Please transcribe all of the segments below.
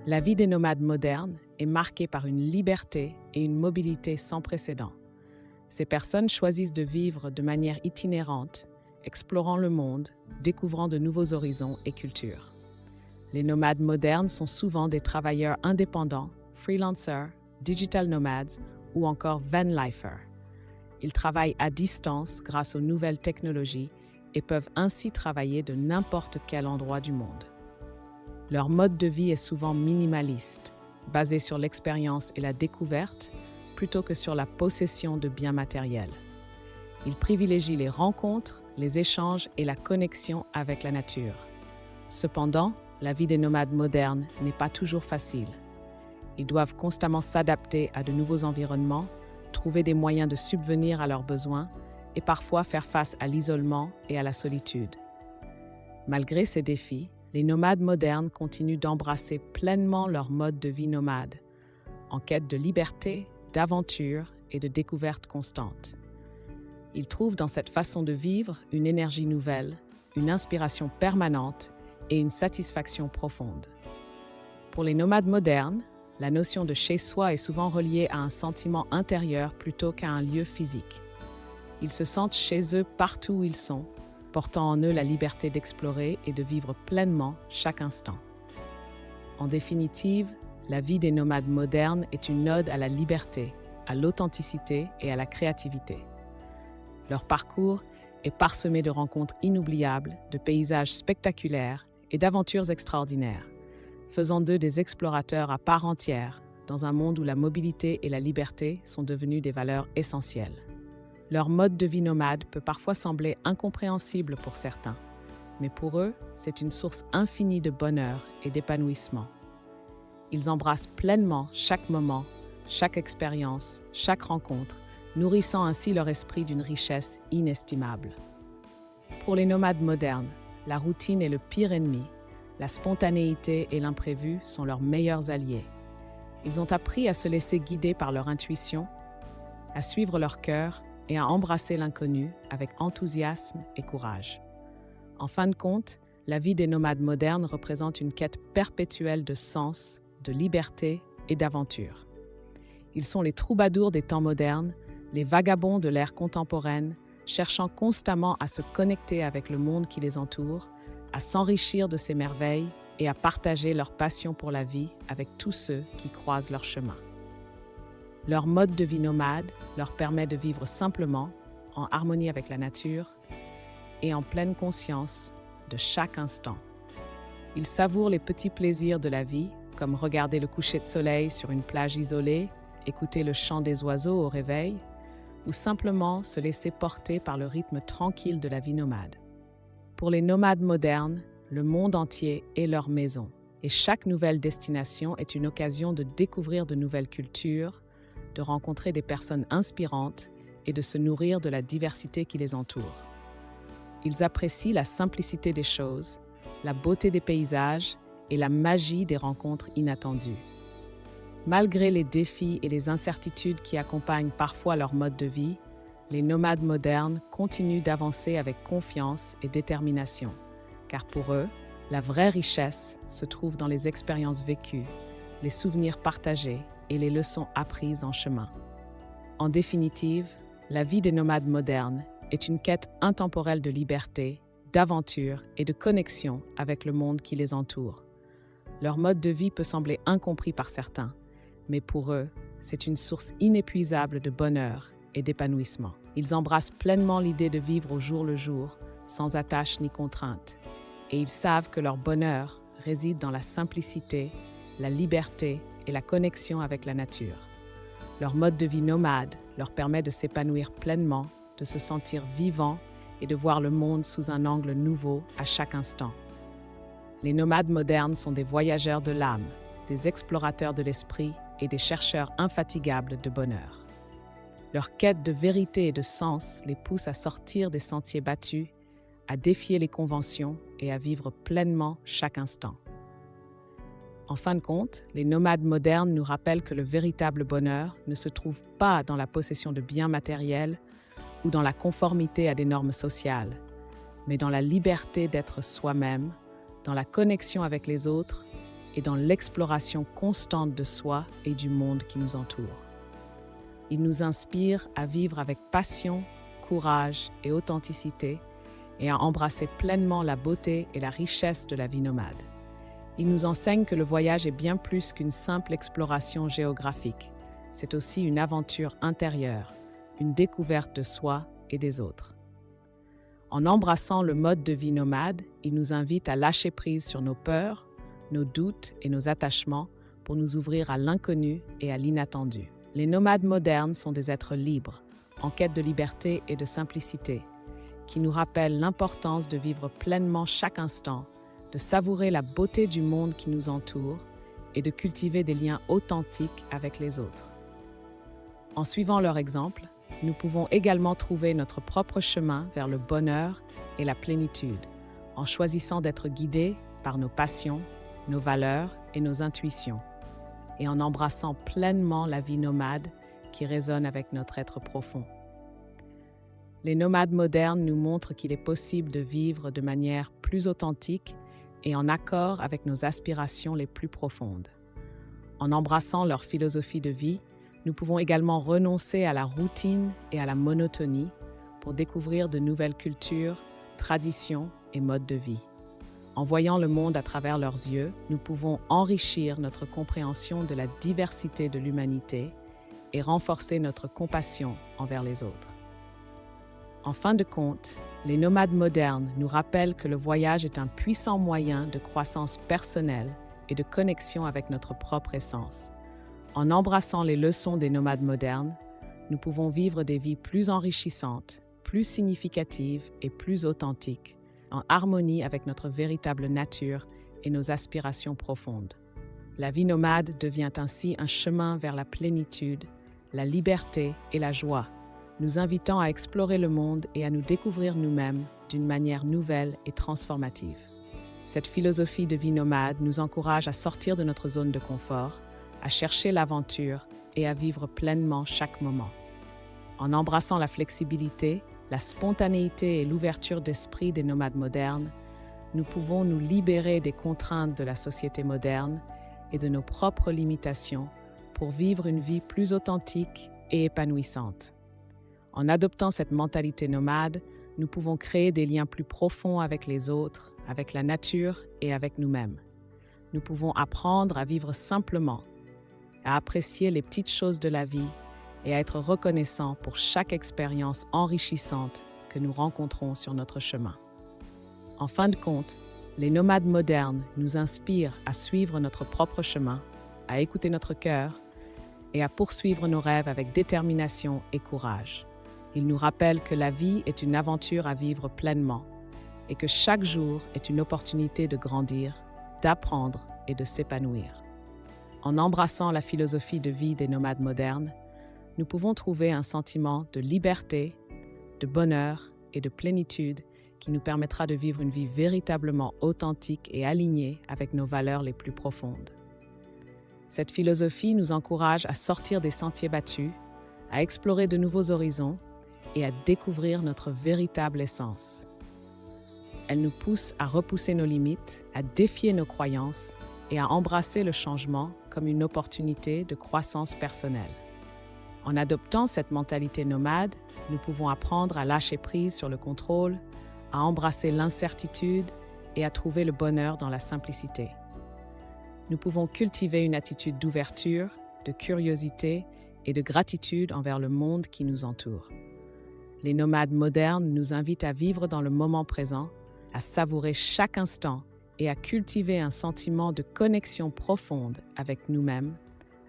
La vie des nomades modernes est marquée par une liberté et une mobilité sans précédent. Ces personnes choisissent de vivre de manière itinérante, explorant le monde, découvrant de nouveaux horizons et cultures. Les nomades modernes sont souvent des travailleurs indépendants, freelancers, digital nomades ou encore vanlifers. Ils travaillent à distance grâce aux nouvelles technologies et peuvent ainsi travailler de n'importe quel endroit du monde. Leur mode de vie est souvent minimaliste, basé sur l'expérience et la découverte, plutôt que sur la possession de biens matériels. Ils privilégient les rencontres, les échanges et la connexion avec la nature. Cependant, la vie des nomades modernes n'est pas toujours facile. Ils doivent constamment s'adapter à de nouveaux environnements, trouver des moyens de subvenir à leurs besoins et parfois faire face à l'isolement et à la solitude. Malgré ces défis, les nomades modernes continuent d'embrasser pleinement leur mode de vie nomade, en quête de liberté, d'aventure et de découverte constante. Ils trouvent dans cette façon de vivre une énergie nouvelle, une inspiration permanente et une satisfaction profonde. Pour les nomades modernes, la notion de chez-soi est souvent reliée à un sentiment intérieur plutôt qu'à un lieu physique. Ils se sentent chez eux partout où ils sont, portant en eux la liberté d'explorer et de vivre pleinement chaque instant. En définitive, la vie des nomades modernes est une ode à la liberté, à l'authenticité et à la créativité. Leur parcours est parsemé de rencontres inoubliables, de paysages spectaculaires et d'aventures extraordinaires, faisant d'eux des explorateurs à part entière dans un monde où la mobilité et la liberté sont devenues des valeurs essentielles. Leur mode de vie nomade peut parfois sembler incompréhensible pour certains, mais pour eux, c'est une source infinie de bonheur et d'épanouissement. Ils embrassent pleinement chaque moment, chaque expérience, chaque rencontre, nourrissant ainsi leur esprit d'une richesse inestimable. Pour les nomades modernes, la routine est le pire ennemi. La spontanéité et l'imprévu sont leurs meilleurs alliés. Ils ont appris à se laisser guider par leur intuition, à suivre leur cœur et à embrasser l'inconnu avec enthousiasme et courage. En fin de compte, la vie des nomades modernes représente une quête perpétuelle de sens, de liberté et d'aventure. Ils sont les troubadours des temps modernes, les vagabonds de l'ère contemporaine, cherchant constamment à se connecter avec le monde qui les entoure, à s'enrichir de ses merveilles et à partager leur passion pour la vie avec tous ceux qui croisent leur chemin. Leur mode de vie nomade leur permet de vivre simplement, en harmonie avec la nature et en pleine conscience de chaque instant. Ils savourent les petits plaisirs de la vie, comme regarder le coucher de soleil sur une plage isolée, écouter le chant des oiseaux au réveil, ou simplement se laisser porter par le rythme tranquille de la vie nomade. Pour les nomades modernes, le monde entier est leur maison, et chaque nouvelle destination est une occasion de découvrir de nouvelles cultures, de rencontrer des personnes inspirantes et de se nourrir de la diversité qui les entoure. Ils apprécient la simplicité des choses, la beauté des paysages et la magie des rencontres inattendues. Malgré les défis et les incertitudes qui accompagnent parfois leur mode de vie, les nomades modernes continuent d'avancer avec confiance et détermination, car pour eux, la vraie richesse se trouve dans les expériences vécues, les souvenirs partagés et les leçons apprises en chemin. En définitive, la vie des nomades modernes est une quête intemporelle de liberté, d'aventure et de connexion avec le monde qui les entoure. Leur mode de vie peut sembler incompris par certains, mais pour eux, c'est une source inépuisable de bonheur et d'épanouissement. Ils embrassent pleinement l'idée de vivre au jour le jour, sans attache ni contrainte, et ils savent que leur bonheur réside dans la simplicité, la liberté et la connexion avec la nature. Leur mode de vie nomade leur permet de s'épanouir pleinement, de se sentir vivant et de voir le monde sous un angle nouveau à chaque instant. Les nomades modernes sont des voyageurs de l'âme, des explorateurs de l'esprit et des chercheurs infatigables de bonheur. Leur quête de vérité et de sens les pousse à sortir des sentiers battus, à défier les conventions et à vivre pleinement chaque instant. En fin de compte, les nomades modernes nous rappellent que le véritable bonheur ne se trouve pas dans la possession de biens matériels ou dans la conformité à des normes sociales, mais dans la liberté d'être soi-même, dans la connexion avec les autres et dans l'exploration constante de soi et du monde qui nous entoure. Il nous inspire à vivre avec passion, courage et authenticité et à embrasser pleinement la beauté et la richesse de la vie nomade. Il nous enseigne que le voyage est bien plus qu'une simple exploration géographique. C'est aussi une aventure intérieure, une découverte de soi et des autres. En embrassant le mode de vie nomade, il nous invite à lâcher prise sur nos peurs, nos doutes et nos attachements pour nous ouvrir à l'inconnu et à l'inattendu. Les nomades modernes sont des êtres libres, en quête de liberté et de simplicité, qui nous rappellent l'importance de vivre pleinement chaque instant, de savourer la beauté du monde qui nous entoure et de cultiver des liens authentiques avec les autres. En suivant leur exemple, nous pouvons également trouver notre propre chemin vers le bonheur et la plénitude, en choisissant d'être guidés par nos passions, nos valeurs et nos intuitions, et en embrassant pleinement la vie nomade qui résonne avec notre être profond. Les nomades modernes nous montrent qu'il est possible de vivre de manière plus authentique et en accord avec nos aspirations les plus profondes. En embrassant leur philosophie de vie, nous pouvons également renoncer à la routine et à la monotonie pour découvrir de nouvelles cultures, traditions et modes de vie. En voyant le monde à travers leurs yeux, nous pouvons enrichir notre compréhension de la diversité de l'humanité et renforcer notre compassion envers les autres. En fin de compte, les nomades modernes nous rappellent que le voyage est un puissant moyen de croissance personnelle et de connexion avec notre propre essence. En embrassant les leçons des nomades modernes, nous pouvons vivre des vies plus enrichissantes, plus significatives et plus authentiques, en harmonie avec notre véritable nature et nos aspirations profondes. La vie nomade devient ainsi un chemin vers la plénitude, la liberté et la joie, nous invitant à explorer le monde et à nous découvrir nous-mêmes d'une manière nouvelle et transformative. Cette philosophie de vie nomade nous encourage à sortir de notre zone de confort, à chercher l'aventure et à vivre pleinement chaque moment. En embrassant la flexibilité, la spontanéité et l'ouverture d'esprit des nomades modernes, nous pouvons nous libérer des contraintes de la société moderne et de nos propres limitations pour vivre une vie plus authentique et épanouissante. En adoptant cette mentalité nomade, nous pouvons créer des liens plus profonds avec les autres, avec la nature et avec nous-mêmes. Nous pouvons apprendre à vivre simplement, à apprécier les petites choses de la vie et à être reconnaissants pour chaque expérience enrichissante que nous rencontrons sur notre chemin. En fin de compte, les nomades modernes nous inspirent à suivre notre propre chemin, à écouter notre cœur et à poursuivre nos rêves avec détermination et courage. Ils nous rappellent que la vie est une aventure à vivre pleinement et que chaque jour est une opportunité de grandir, d'apprendre et de s'épanouir. En embrassant la philosophie de vie des nomades modernes, nous pouvons trouver un sentiment de liberté, de bonheur et de plénitude qui nous permettra de vivre une vie véritablement authentique et alignée avec nos valeurs les plus profondes. Cette philosophie nous encourage à sortir des sentiers battus, à explorer de nouveaux horizons et à découvrir notre véritable essence. Elle nous pousse à repousser nos limites, à défier nos croyances et à embrasser le changement comme une opportunité de croissance personnelle. En adoptant cette mentalité nomade, nous pouvons apprendre à lâcher prise sur le contrôle, à embrasser l'incertitude et à trouver le bonheur dans la simplicité. Nous pouvons cultiver une attitude d'ouverture, de curiosité et de gratitude envers le monde qui nous entoure. Les nomades modernes nous invitent à vivre dans le moment présent, à savourer chaque instant et à cultiver un sentiment de connexion profonde avec nous-mêmes,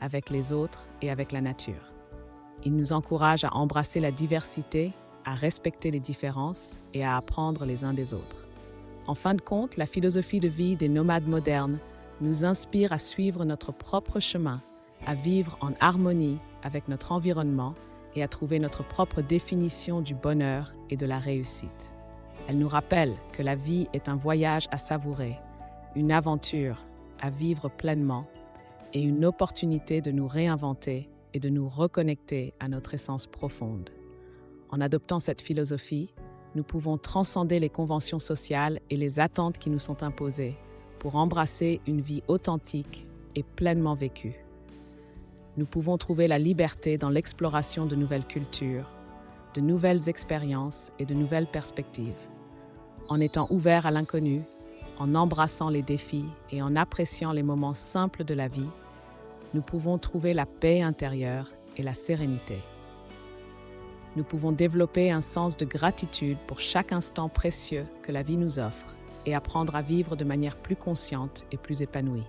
avec les autres et avec la nature. Ils nous encouragent à embrasser la diversité, à respecter les différences et à apprendre les uns des autres. En fin de compte, la philosophie de vie des nomades modernes nous inspire à suivre notre propre chemin, à vivre en harmonie avec notre environnement et à trouver notre propre définition du bonheur et de la réussite. Elle nous rappelle que la vie est un voyage à savourer, une aventure à vivre pleinement et une opportunité de nous réinventer et de nous reconnecter à notre essence profonde. En adoptant cette philosophie, nous pouvons transcender les conventions sociales et les attentes qui nous sont imposées pour embrasser une vie authentique et pleinement vécue. Nous pouvons trouver la liberté dans l'exploration de nouvelles cultures, de nouvelles expériences et de nouvelles perspectives. En étant ouverts à l'inconnu, en embrassant les défis et en appréciant les moments simples de la vie, nous pouvons trouver la paix intérieure et la sérénité. Nous pouvons développer un sens de gratitude pour chaque instant précieux que la vie nous offre et apprendre à vivre de manière plus consciente et plus épanouie.